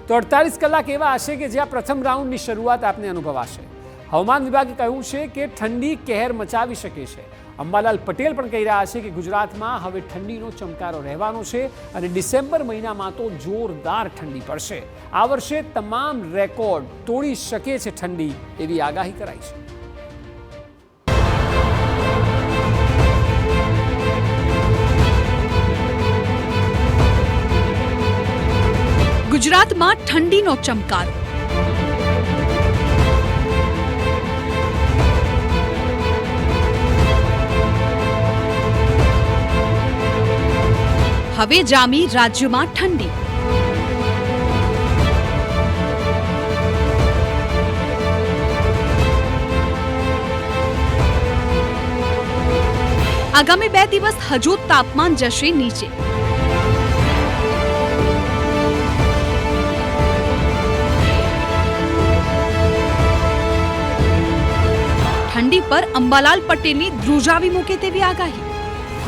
તો 48 કલાક એવા હશે કે જ્યાં પ્રથમ રાઉન્ડની શરૂઆત આપને અનુભવાશે। હવામાન વિભાગે કહ્યું છે કે ઠંડી કહેર મચાવી શકે છે। અંબાલાલ પટેલ પણ કહી રહ્યા છે કે ગુજરાતમાં હવે ઠંડીનો ચમકારો રહેવાનો છે અને ડિસેમ્બર મહિનામાં તો જોરદાર ઠંડી પડશે। આ વર્ષે તમામ રેકોર્ડ તોડી શકે છે ઠંડી, એવી આગાહી કરાઈ છે। ગુજરાતમાં ઠંડીનો ચમકારો। હવે જામી રાજ્યમાં ઠંડી। આગામી 2 દિવસ હજુ તાપમાન જશે નીચે। ઠંડી પર અંબાલાલ પટેલની ધ્રુજાવી મૂકે તેવી આગાહી।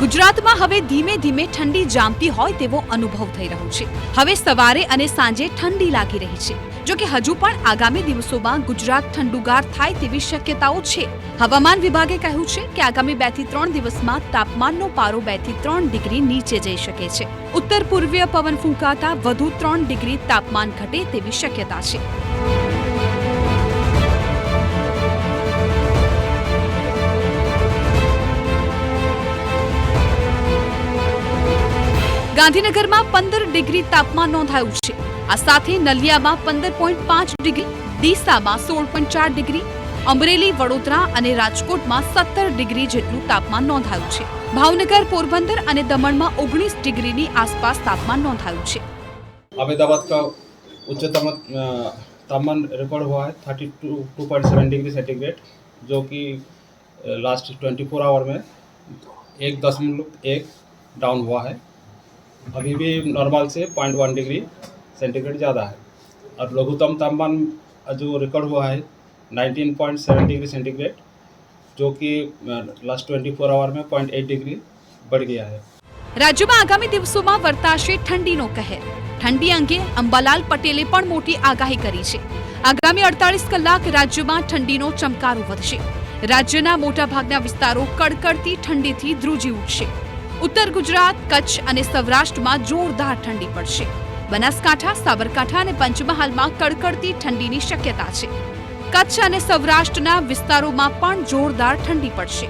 ગુજરાતમાં હવે ધીમે ધીમે ઠંડી જામતી હોય તેવો અનુભવ થઈ રહ્યો છે। હવે સવારે અને સાંજે ઠંડી લાગી રહી છે, જો કે હજુ પણ આગામી દિવસોમાં ગુજરાત ઠંડુગાર થાય તેવી શક્યતાઓ છે। હવામાન વિભાગે કહ્યું છે કે આગામી 2 થી 3 દિવસમાં તાપમાનનો પારો 2 થી 3 ડિગ્રી નીચે જઈ શકે છે। ઉત્તર પૂર્વીય પવન ફૂંકાતા વધુ 3 ડિગ્રી તાપમાન ઘટે તેવી શક્યતા છે। ગાંધીનગરમાં 15 ડિગ્રી તાપમાન નોંધાયું છે। આ સાથે નલિયામાં 15.5 ડિગ્રી, ડીસામાં 16.4 ડિગ્રી, અમરેલી, વડોદરા અને રાજકોટમાં 17 ડિગ્રી જેટલું તાપમાન નોંધાયું છે। ભાવનગર, પોરબંદર અને દમણમાં 19 ડિગ્રીની આસપાસ तापमान नोंधाયું છે। अहमदाबाद का उच्चतम तापमान रिकॉर्ड हुआ है 32.7 डिग्री सेंटीग्रेड, जो कि लास्ट 24 आवर में 1.1 डाउन हुआ है। अभी भी नॉर्मल से 0.1 डिग्री सेंटीग्रेड ज़्यादा है। और लघुत्तम तापमान जो रिकॉर्ड हुआ है 19.7 डिग्री सेंटीग्रेड, जो कि लास्ट 24 आवर में 0.8 डिग्री बढ़ गया है। રાજ્યમાં આગામી દિવસોમાં વર્તાશે ઠંડીનો કહેર। ઠંડી અંગે અંબાલાલ પટેલે પણ મોટી આગાહી કરી છે। આગામી 48 કલાક રાજ્યમાં ઠંડીનો ચમકારો વધશે। રાજ્યના મોટાભાગના વિસ્તારો કડકડતી ઠંડીથી ધ્રુજી ઉઠશે। ઉત્તર ગુજરાત, કચ્છ અને સૌરાષ્ટ્રમાં જોરદાર ઠંડી પડશે। બનાસકાંઠા, સાબરકાંઠા અને પંચમહાલમાં કડકડતી ઠંડીની શક્યતા છે। કચ્છ અને સૌરાષ્ટ્રના વિસ્તારોમાં પણ જોરદાર ઠંડી પડશે।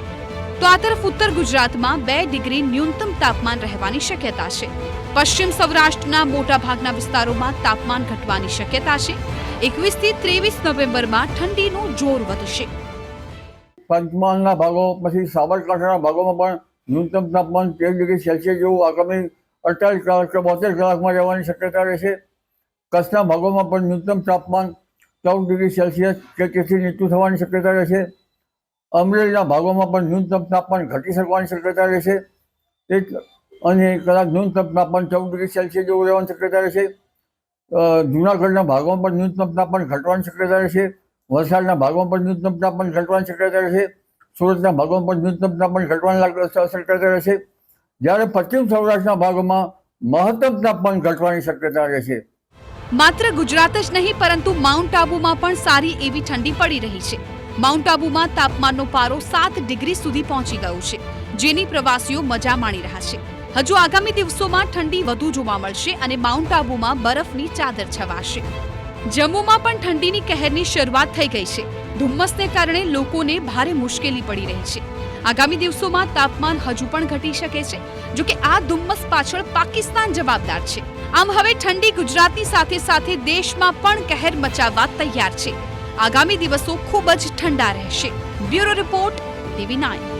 તો આ તરફ ઉત્તર ગુજરાતમાં 2 ડિગ્રી ન્યૂનતમ તાપમાન રહેવાની શક્યતા છે। પશ્ચિમ સૌરાષ્ટ્રના મોટાભાગના વિસ્તારોમાં તાપમાન ઘટવાની શક્યતા છે। 21 થી 23 નવેમ્બરમાં ઠંડીનું જોર વધશે। પંચમહાલના ભાગો પછી સાબરકાંઠાના ભાગોમાં પણ ન્યૂનતમ તાપમાન 13 ડિગ્રી સેલ્સિયસ જેવું આગામી 48 કલાક કે 72 કલાકમાં રહેવાની શક્યતા રહેશે। કચ્છના ભાગોમાં પણ ન્યૂનતમ તાપમાન 14 ડિગ્રી સેલ્સિયસ કે તેથી નીચું થવાની શક્યતા રહેશે। અમરેલીના ભાગોમાં પણ ન્યૂનતમ તાપમાન ઘટી શકવાની શક્યતા રહેશે। 1 કલાક ન્યૂનતમ તાપમાન 14 ડિગ્રી સેલ્સિયસ જેવું રહેવાની શક્યતા રહેશે। જૂનાગઢના ભાગોમાં પણ ન્યૂનતમ તાપમાન ઘટવાની શક્યતા રહેશે। વલસાડના ભાગોમાં પણ ન્યૂનતમ તાપમાન ઘટવાની શક્યતા રહેશે। સુરતના ભાગોમાં પણ ન્યૂનતમ તાપમાન ઘટવાની શક્યતા રહેશે, જ્યારે પશ્ચિમ સૌરાષ્ટ્રના ભાગોમાં મહત્તમ તાપમાન ઘટવાની શક્યતા રહેશે। માત્ર ગુજરાત જ નહીં પરંતુ માઉન્ટ આબુમાં પણ સારી એવી ઠંડી પડી રહી છે। માઉન્ટ આબુમાં તાપમાનનો પારો 7 ડિગ્રી સુધી પહોંચી ગયો છે, જેની પ્રવાસીઓ મજા માણી રહ્યા છે। હજુ આગામી દિવસોમાં ઠંડી વધુ જોવા મળશે અને માઉન્ટ આબુમાં બરફની ચાદર છવાશે। જમ્મુમાં પણ ઠંડીની કહેરની શરૂઆત થઈ ગઈ છે। ધુમ્મસને કારણે લોકોને ભારે મુશ્કેલી પડી રહી છે। આગામી દિવસોમાં તાપમાન હજુ પણ ઘટી શકે છે, જો કે આ ધુમ્મસ પાછળ પાકિસ્તાન જવાબદાર છે। આમ હવે ઠંડી ગુજરાતની સાથે સાથે દેશમાં પણ કહેર મચાવવા તૈયાર છે। આગામી દિવસો ખૂબ જ ઠંડા રહેશે। Bureau report, TV9।